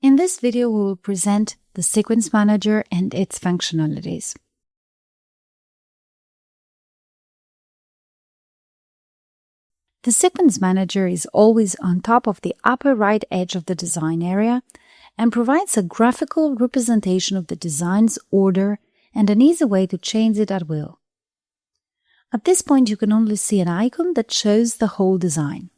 In this video, we will present the Sequence Manager and its functionalities. The Sequence Manager is always on top of the upper right edge of the design area and provides a graphical representation of the design's order and an easy way to change it at will. At this point, you can only see an icon that shows the whole design,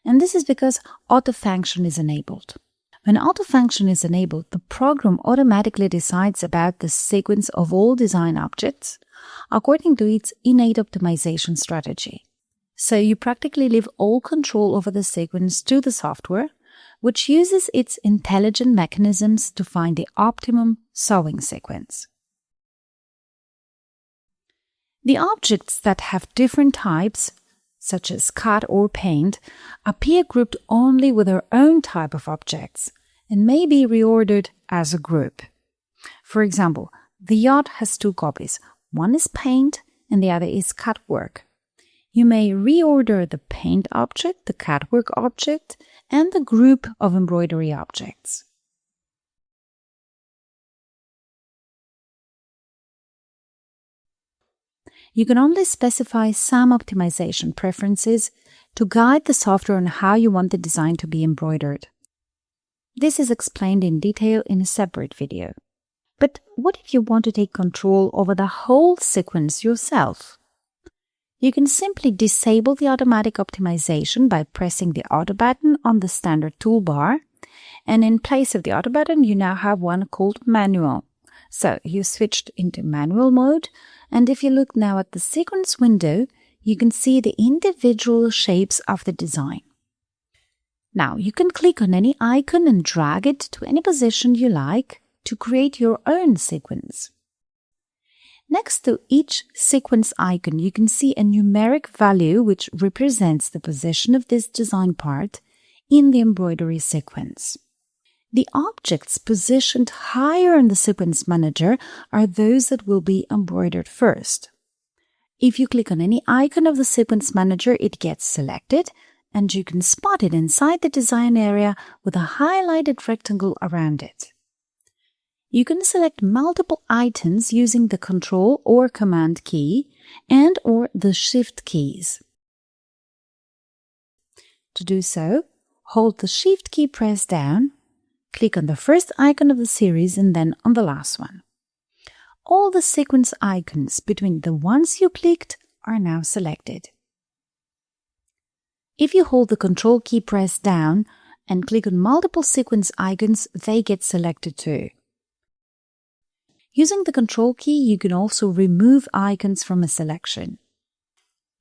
and this is because auto function is enabled. When auto function is enabled, the program automatically decides about the sequence of all design objects according to its innate optimization strategy. So you practically leave all control over the sequence to the software, which uses its intelligent mechanisms to find the optimum sewing sequence. The objects that have different types, such as cut or paint, appear grouped only with their own type of objects and may be reordered as a group. For example, the yacht has two copies. One is paint and the other is cutwork. You may reorder the paint object, the cutwork object, and the group of embroidery objects. You can only specify some optimization preferences to guide the software on how you want the design to be embroidered. This is explained in detail in a separate video. But what if you want to take control over the whole sequence yourself? You can simply disable the automatic optimization by pressing the Auto button on the standard toolbar, and in place of the Auto button, you now have one called Manual. So you switched into manual mode, and if you look now at the sequence window, you can see the individual shapes of the design. Now you can click on any icon and drag it to any position you like to create your own sequence. Next to each sequence icon, you can see a numeric value which represents the position of this design part in the embroidery sequence. The objects positioned higher in the Sequence Manager are those that will be embroidered first. If you click on any icon of the Sequence Manager, it gets selected, and you can spot it inside the design area with a highlighted rectangle around it. You can select multiple items using the Control or Command key and or the Shift keys. To do so, hold the Shift key pressed down, click on the first icon of the series and then on the last one. All the sequence icons between the ones you clicked are now selected. If you hold the Control key pressed down and click on multiple sequence icons, they get selected too. Using the Control key, you can also remove icons from a selection.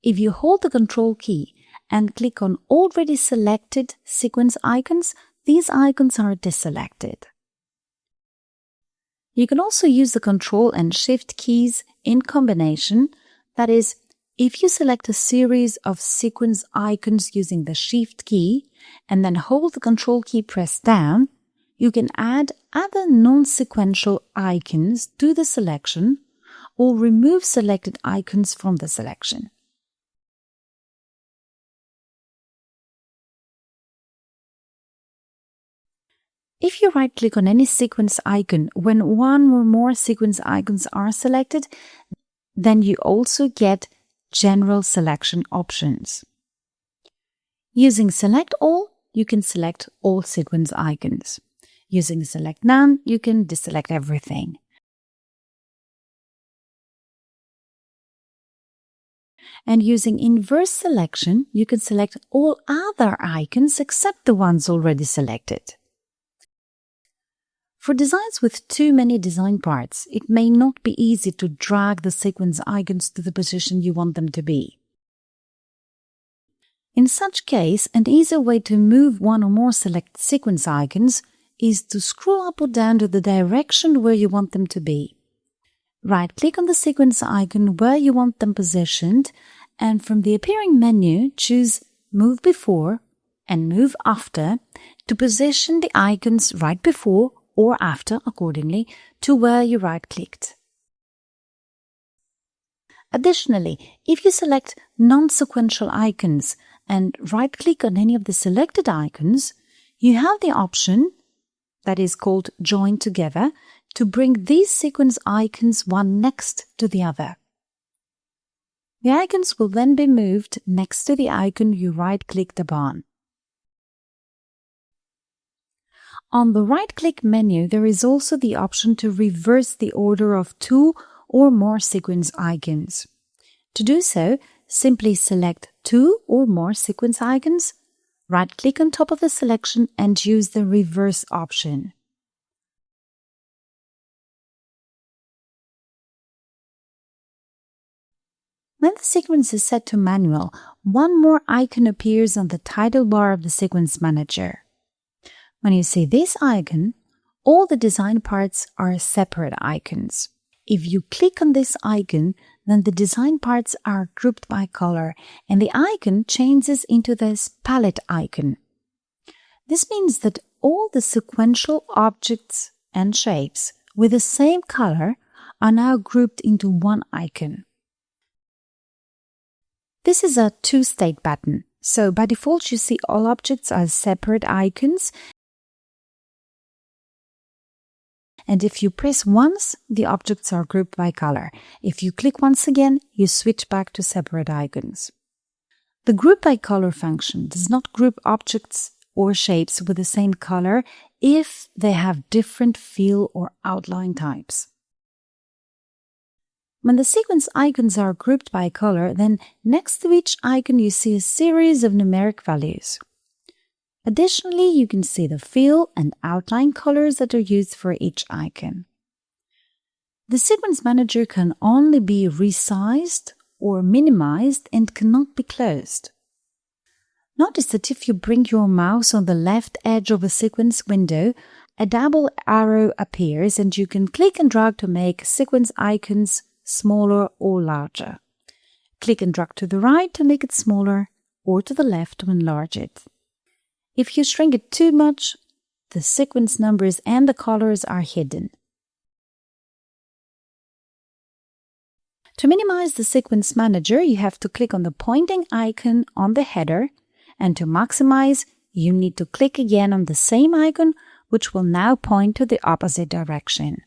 If you hold the Control key and click on already selected sequence icons, these icons are deselected. You can also use the Control and Shift keys in combination. That is, if you select a series of sequence icons using the Shift key and then hold the Control key pressed down, you can add other non-sequential icons to the selection or remove selected icons from the selection. If you right-click on any sequence icon when one or more sequence icons are selected, then you also get General Selection options. Using Select All, you can select all sequence icons. Using Select None, you can deselect everything. And using Inverse Selection, you can select all other icons except the ones already selected. For designs with too many design parts, it may not be easy to drag the sequence icons to the position you want them to be. In such case, an easier way to move one or more selected sequence icons is to scroll up or down to the direction where you want them to be. Right-click on the sequence icon where you want them positioned, and from the appearing menu, choose Move Before and Move After to position the icons right before or after, accordingly, to where you right-clicked. Additionally, if you select non-sequential icons and right-click on any of the selected icons, you have the option that is called join together, to bring these sequence icons one next to the other. The icons will then be moved next to the icon you right-clicked upon. On the right-click menu, there is also the option to reverse the order of two or more sequence icons. To do so, simply select two or more sequence icons, right-click on top of the selection and use the reverse option. When the sequence is set to manual, one more icon appears on the title bar of the Sequence Manager. When you see this icon, all the design parts are separate icons. If you click on this icon, then the design parts are grouped by color and the icon changes into this palette icon. This means that all the sequential objects and shapes with the same color are now grouped into one icon. This is a two-state pattern, so by default you see all objects as separate icons, and if you press once, the objects are grouped by color. If you click once again, you switch back to separate icons. The group by color function does not group objects or shapes with the same color if they have different fill or outline types. When the sequence icons are grouped by color, then next to each icon you see a series of numeric values. Additionally, you can see the fill and outline colors that are used for each icon. The Sequence Manager can only be resized or minimized and cannot be closed. Notice that if you bring your mouse on the left edge of a sequence window, a double arrow appears and you can click and drag to make sequence icons smaller or larger. Click and drag to the right to make it smaller or to the left to enlarge it. If you shrink it too much, the sequence numbers and the colors are hidden. To minimize the Sequence Manager, you have to click on the pointing icon on the header, and to maximize, you need to click again on the same icon, which will now point to the opposite direction.